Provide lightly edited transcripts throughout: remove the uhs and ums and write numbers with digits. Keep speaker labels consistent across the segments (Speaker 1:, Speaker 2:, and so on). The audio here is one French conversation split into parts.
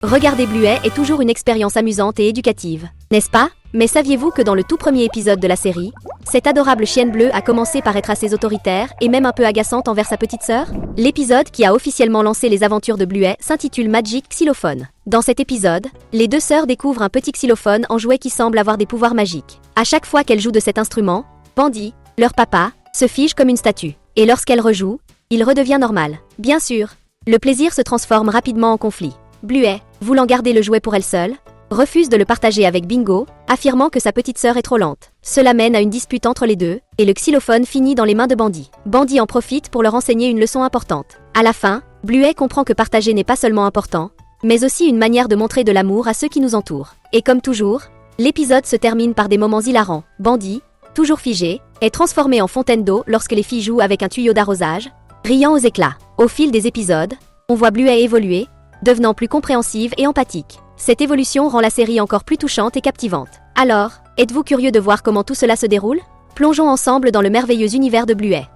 Speaker 1: Regarder Bluey est toujours une expérience amusante et éducative, n'est-ce pas? Mais saviez-vous que dans le tout premier épisode de la série, cette adorable chienne bleue a commencé par être assez autoritaire et même un peu agaçante envers sa petite sœur? L'épisode qui a officiellement lancé les aventures de Bluey s'intitule Magic Xylophone. Dans cet épisode, les deux sœurs découvrent un petit xylophone en jouet qui semble avoir des pouvoirs magiques. À chaque fois qu'elles jouent de cet instrument, Bandy, leur papa, se fige comme une statue. Et lorsqu'elles rejouent, il redevient normal. Bien sûr, le plaisir se transforme rapidement en conflit. Bluey, voulant garder le jouet pour elle seule, refuse de le partager avec Bingo, affirmant que sa petite sœur est trop lente. Cela mène à une dispute entre les deux, et le xylophone finit dans les mains de Bandy. Bandy en profite pour leur enseigner une leçon importante. À la fin, Bluey comprend que partager n'est pas seulement important, mais aussi une manière de montrer de l'amour à ceux qui nous entourent. Et comme toujours, l'épisode se termine par des moments hilarants. Bandy, toujours figé, est transformé en fontaine d'eau lorsque les filles jouent avec un tuyau d'arrosage, riant aux éclats. Au fil des épisodes, on voit Bluey évoluer, devenant plus compréhensive et empathique. Cette évolution rend la série encore plus touchante et captivante. Alors, êtes-vous curieux de voir comment tout cela se déroule? Plongeons ensemble dans le merveilleux univers de Bluey.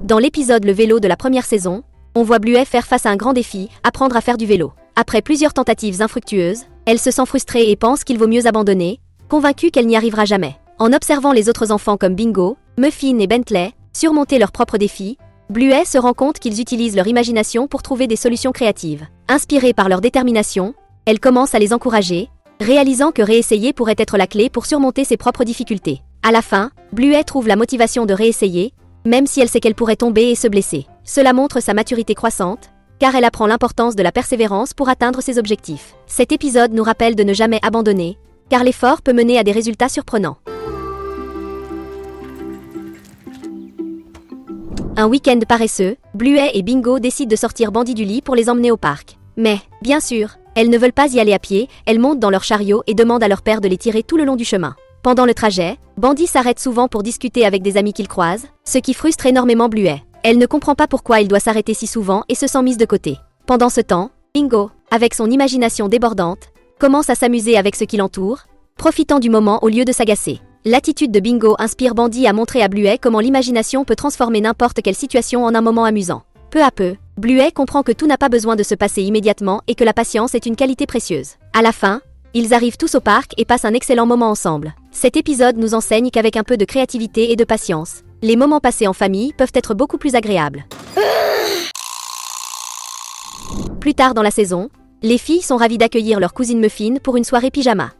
Speaker 1: Dans l'épisode Le vélo de la première saison, on voit Bluey faire face à un grand défi, apprendre à faire du vélo. Après plusieurs tentatives infructueuses, elle se sent frustrée et pense qu'il vaut mieux abandonner, convaincue qu'elle n'y arrivera jamais. En observant les autres enfants comme Bingo, Muffin et Bentley surmonter leurs propres défis, Bluey se rend compte qu'ils utilisent leur imagination pour trouver des solutions créatives. Inspirée par leur détermination, elle commence à les encourager, réalisant que réessayer pourrait être la clé pour surmonter ses propres difficultés. À la fin, Bluey trouve la motivation de réessayer, même si elle sait qu'elle pourrait tomber et se blesser. Cela montre sa maturité croissante, car elle apprend l'importance de la persévérance pour atteindre ses objectifs. Cet épisode nous rappelle de ne jamais abandonner, car l'effort peut mener à des résultats surprenants. Un week-end paresseux, Bluey et Bingo décident de sortir Bandy du lit pour les emmener au parc. Mais, bien sûr, elles ne veulent pas y aller à pied, elles montent dans leur chariot et demandent à leur père de les tirer tout le long du chemin. Pendant le trajet, Bandy s'arrête souvent pour discuter avec des amis qu'il croise, ce qui frustre énormément Bluey. Elle ne comprend pas pourquoi il doit s'arrêter si souvent et se sent mise de côté. Pendant ce temps, Bingo, avec son imagination débordante, commence à s'amuser avec ce qui l'entoure, profitant du moment au lieu de s'agacer. L'attitude de Bingo inspire Bandy à montrer à Bluey comment l'imagination peut transformer n'importe quelle situation en un moment amusant. Peu à peu, Bluey comprend que tout n'a pas besoin de se passer immédiatement et que la patience est une qualité précieuse. À la fin, ils arrivent tous au parc et passent un excellent moment ensemble. Cet épisode nous enseigne qu'avec un peu de créativité et de patience, les moments passés en famille peuvent être beaucoup plus agréables. Plus tard dans la saison, les filles sont ravies d'accueillir leur cousine Muffin pour une soirée pyjama.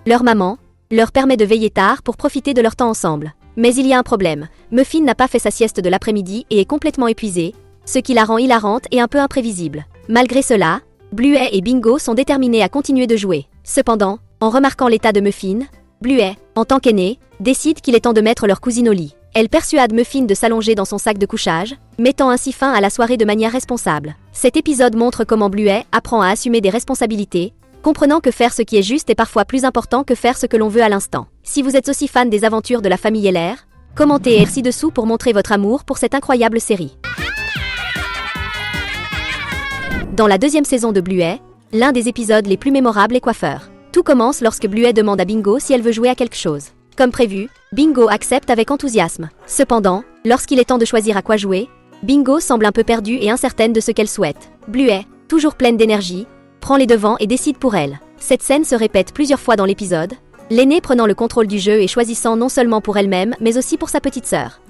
Speaker 1: Leur maman, leur permet de veiller tard pour profiter de leur temps ensemble. Mais il y a un problème. Muffin n'a pas fait sa sieste de l'après-midi et est complètement épuisée, ce qui la rend hilarante et un peu imprévisible. Malgré cela, Bluey et Bingo sont déterminés à continuer de jouer. Cependant, en remarquant l'état de Muffin, Bluey, en tant qu'aînée, décide qu'il est temps de mettre leur cousine au lit. Elle persuade Muffin de s'allonger dans son sac de couchage, mettant ainsi fin à la soirée de manière responsable. Cet épisode montre comment Bluey apprend à assumer des responsabilités, comprenant que faire ce qui est juste est parfois plus important que faire ce que l'on veut à l'instant. Si vous êtes aussi fan des aventures de la famille Heller, commentez ci-dessous pour montrer votre amour pour cette incroyable série. Dans la deuxième saison de Bluey, l'un des épisodes les plus mémorables est coiffeur. Tout commence lorsque Bluey demande à Bingo si elle veut jouer à quelque chose. Comme prévu, Bingo accepte avec enthousiasme. Cependant, lorsqu'il est temps de choisir à quoi jouer, Bingo semble un peu perdue et incertaine de ce qu'elle souhaite. Bluey, toujours pleine d'énergie, prend les devants et décide pour elle. Cette scène se répète plusieurs fois dans l'épisode, l'aînée prenant le contrôle du jeu et choisissant non seulement pour elle-même mais aussi pour sa petite sœur.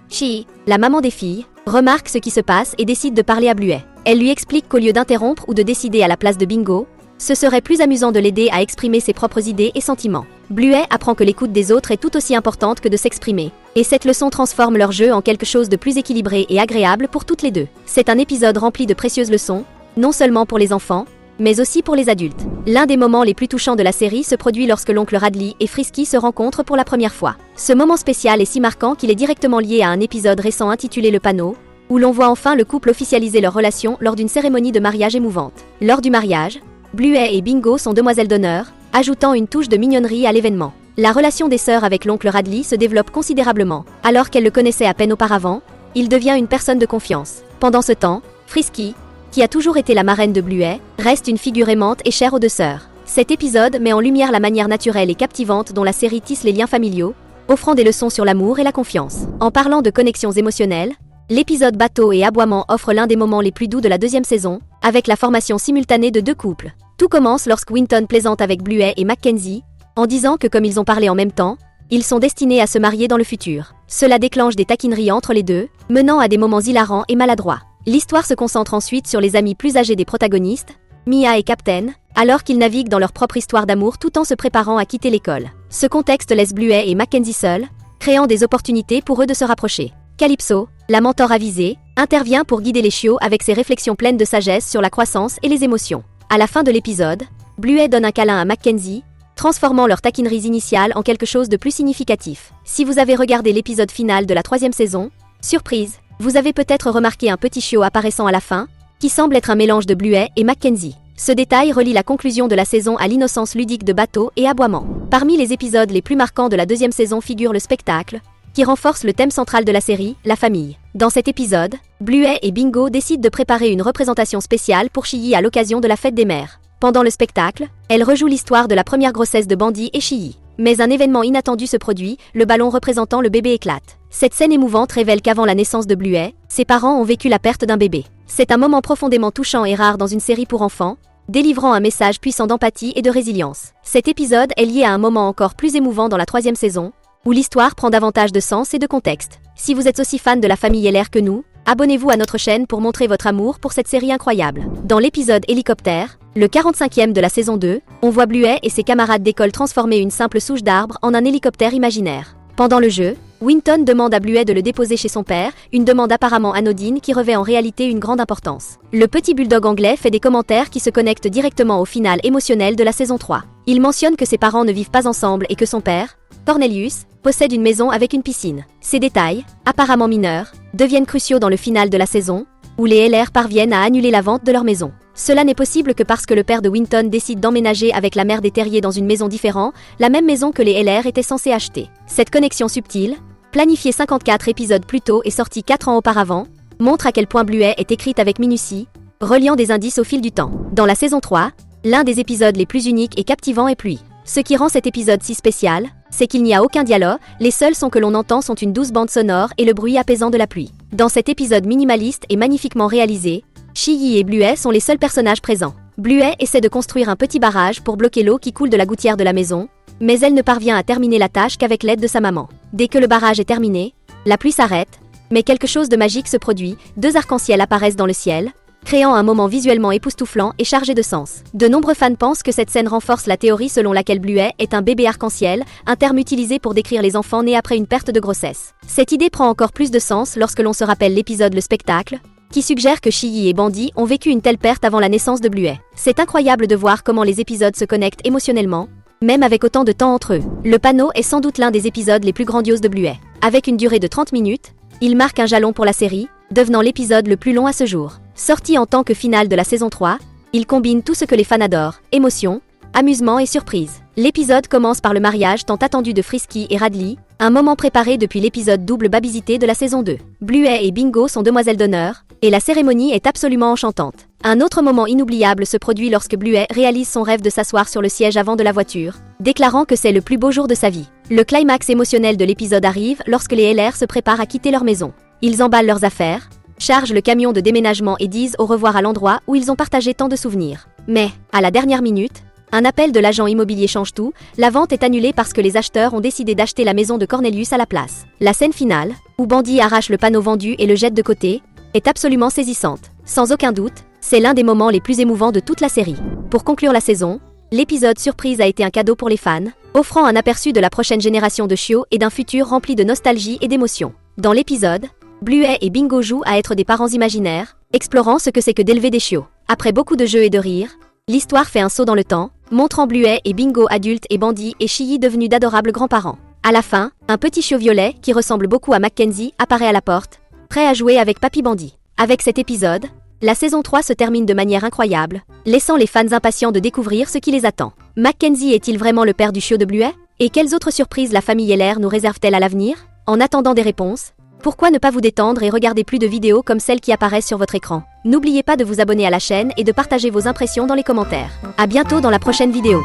Speaker 1: La maman des filles, remarque ce qui se passe et décide de parler à Bluey. Elle lui explique qu'au lieu d'interrompre ou de décider à la place de Bingo, ce serait plus amusant de l'aider à exprimer ses propres idées et sentiments. Bluey apprend que l'écoute des autres est tout aussi importante que de s'exprimer, et cette leçon transforme leur jeu en quelque chose de plus équilibré et agréable pour toutes les deux. C'est un épisode rempli de précieuses leçons, non seulement pour les enfants, mais aussi pour les adultes. L'un des moments les plus touchants de la série se produit lorsque l'oncle Radley et Frisky se rencontrent pour la première fois. Ce moment spécial est si marquant qu'il est directement lié à un épisode récent intitulé Le Panneau, où l'on voit enfin le couple officialiser leur relation lors d'une cérémonie de mariage émouvante. Lors du mariage, Bluey et Bingo sont demoiselles d'honneur, ajoutant une touche de mignonnerie à l'événement. La relation des sœurs avec l'oncle Radley se développe considérablement. Alors qu'elle le connaissait à peine auparavant, il devient une personne de confiance. Pendant ce temps, Frisky, qui a toujours été la marraine de Bluey, reste une figure aimante et chère aux deux sœurs. Cet épisode met en lumière la manière naturelle et captivante dont la série tisse les liens familiaux, offrant des leçons sur l'amour et la confiance. En parlant de connexions émotionnelles, L'épisode Bateau et aboiement offre l'un des moments les plus doux de la deuxième saison, avec la formation simultanée de deux couples. Tout commence lorsque Winton plaisante avec Bluey et Mackenzie, en disant que comme ils ont parlé en même temps, ils sont destinés à se marier dans le futur. Cela déclenche des taquineries entre les deux, menant à des moments hilarants et maladroits. L'histoire se concentre ensuite sur les amis plus âgés des protagonistes, Mia et Captain, alors qu'ils naviguent dans leur propre histoire d'amour tout en se préparant à quitter l'école. Ce contexte laisse Bluey et Mackenzie seuls, créant des opportunités pour eux de se rapprocher. Calypso, la mentor avisée, intervient pour guider les chiots avec ses réflexions pleines de sagesse sur la croissance et les émotions. À la fin de l'épisode, Bluey donne un câlin à Mackenzie, transformant leurs taquineries initiales en quelque chose de plus significatif. Si vous avez regardé l'épisode final de la 3e saison, surprise, vous avez peut-être remarqué un petit chiot apparaissant à la fin, qui semble être un mélange de Bluey et Mackenzie. Ce détail relie la conclusion de la saison à l'innocence ludique de Bateau et aboiement. Parmi les épisodes les plus marquants de la 2e saison figure le spectacle, qui renforce le thème central de la série, la famille. Dans cet épisode, Bluey et Bingo décident de préparer une représentation spéciale pour Chiyhi à l'occasion de la fête des mères. Pendant le spectacle, elle rejoue l'histoire de la première grossesse de Bandy et Chiyhi. Mais un événement inattendu se produit, le ballon représentant le bébé éclate. Cette scène émouvante révèle qu'avant la naissance de Bluey, ses parents ont vécu la perte d'un bébé. C'est un moment profondément touchant et rare dans une série pour enfants, délivrant un message puissant d'empathie et de résilience. Cet épisode est lié à un moment encore plus émouvant dans la 3e saison, où l'histoire prend davantage de sens et de contexte. Si vous êtes aussi fan de la famille LR que nous, abonnez-vous à notre chaîne pour montrer votre amour pour cette série incroyable. Dans l'épisode Hélicoptère, le 45e de la saison 2, on voit Bluey et ses camarades d'école transformer une simple souche d'arbre en un hélicoptère imaginaire. Pendant le jeu, Winton demande à Bluey de le déposer chez son père, une demande apparemment anodine qui revêt en réalité une grande importance. Le petit bulldog anglais fait des commentaires qui se connectent directement au final émotionnel de la saison 3. Il mentionne que ses parents ne vivent pas ensemble et que son père, Cornelius, possède une maison avec une piscine. Ces détails, apparemment mineurs, deviennent cruciaux dans le final de la saison, où les LR parviennent à annuler la vente de leur maison. Cela n'est possible que parce que le père de Winton décide d'emménager avec la mère des terriers dans une maison différente, la même maison que les LR étaient censés acheter. Cette connexion subtile, planifiée 54 épisodes plus tôt et sortie 4 ans auparavant, montre à quel point Bluey est écrite avec minutie, reliant des indices au fil du temps. Dans la saison 3, l'un des épisodes les plus uniques et captivants est Pluie. Ce qui rend cet épisode si spécial, c'est qu'il n'y a aucun dialogue, les seuls sons que l'on entend sont une douce bande sonore et le bruit apaisant de la pluie. Dans cet épisode minimaliste et magnifiquement réalisé, Chiyhi et Bluey sont les seuls personnages présents. Bluey essaie de construire un petit barrage pour bloquer l'eau qui coule de la gouttière de la maison, mais elle ne parvient à terminer la tâche qu'avec l'aide de sa maman. Dès que le barrage est terminé, la pluie s'arrête, mais quelque chose de magique se produit, deux arcs-en-ciel apparaissent dans le ciel, créant un moment visuellement époustouflant et chargé de sens. De nombreux fans pensent que cette scène renforce la théorie selon laquelle Bluey est un bébé arc-en-ciel, un terme utilisé pour décrire les enfants nés après une perte de grossesse. Cette idée prend encore plus de sens lorsque l'on se rappelle l'épisode Le Spectacle, qui suggère que Chiyhi et Bandy ont vécu une telle perte avant la naissance de Bluey. C'est incroyable de voir comment les épisodes se connectent émotionnellement, même avec autant de temps entre eux. Le panneau est sans doute l'un des épisodes les plus grandioses de Bluey. Avec une durée de 30 minutes, il marque un jalon pour la série, devenant l'épisode le plus long à ce jour. Sorti en tant que finale de la saison 3, il combine tout ce que les fans adorent, émotion, amusement et surprise. L'épisode commence par le mariage tant attendu de Frisky et Radley, un moment préparé depuis l'épisode double babysité de la saison 2. Bluey et Bingo sont demoiselles d'honneur, et la cérémonie est absolument enchantante. Un autre moment inoubliable se produit lorsque Bluey réalise son rêve de s'asseoir sur le siège avant de la voiture, déclarant que c'est le plus beau jour de sa vie. Le climax émotionnel de l'épisode arrive lorsque les LR se préparent à quitter leur maison. Ils emballent leurs affaires, chargent le camion de déménagement et disent au revoir à l'endroit où ils ont partagé tant de souvenirs. Mais, à la dernière minute, un appel de l'agent immobilier change tout, la vente est annulée parce que les acheteurs ont décidé d'acheter la maison de Cornelius à la place. La scène finale, où Bandy arrache le panneau vendu et le jette de côté, est absolument saisissante. Sans aucun doute, c'est l'un des moments les plus émouvants de toute la série. Pour conclure la saison, l'épisode surprise a été un cadeau pour les fans, offrant un aperçu de la prochaine génération de chiots et d'un futur rempli de nostalgie et d'émotion. Dans l'épisode, Bluey et Bingo jouent à être des parents imaginaires, explorant ce que c'est que d'élever des chiots. Après beaucoup de jeux et de rires, l'histoire fait un saut dans le temps, montrant Bluey et Bingo adultes et Bandy et Chiyhi devenus d'adorables grands-parents. À la fin, un petit chiot violet, qui ressemble beaucoup à Mackenzie, apparaît à la porte, prêt à jouer avec Papy Bandy. Avec cet épisode, la saison 3 se termine de manière incroyable, laissant les fans impatients de découvrir ce qui les attend. Mackenzie est-il vraiment le père du chiot de Bluey? Et quelles autres surprises la famille LR nous réserve-t-elle à l'avenir? En attendant des réponses, pourquoi ne pas vous détendre et regarder plus de vidéos comme celles qui apparaissent sur votre écran? N'oubliez pas de vous abonner à la chaîne et de partager vos impressions dans les commentaires. À bientôt dans la prochaine vidéo.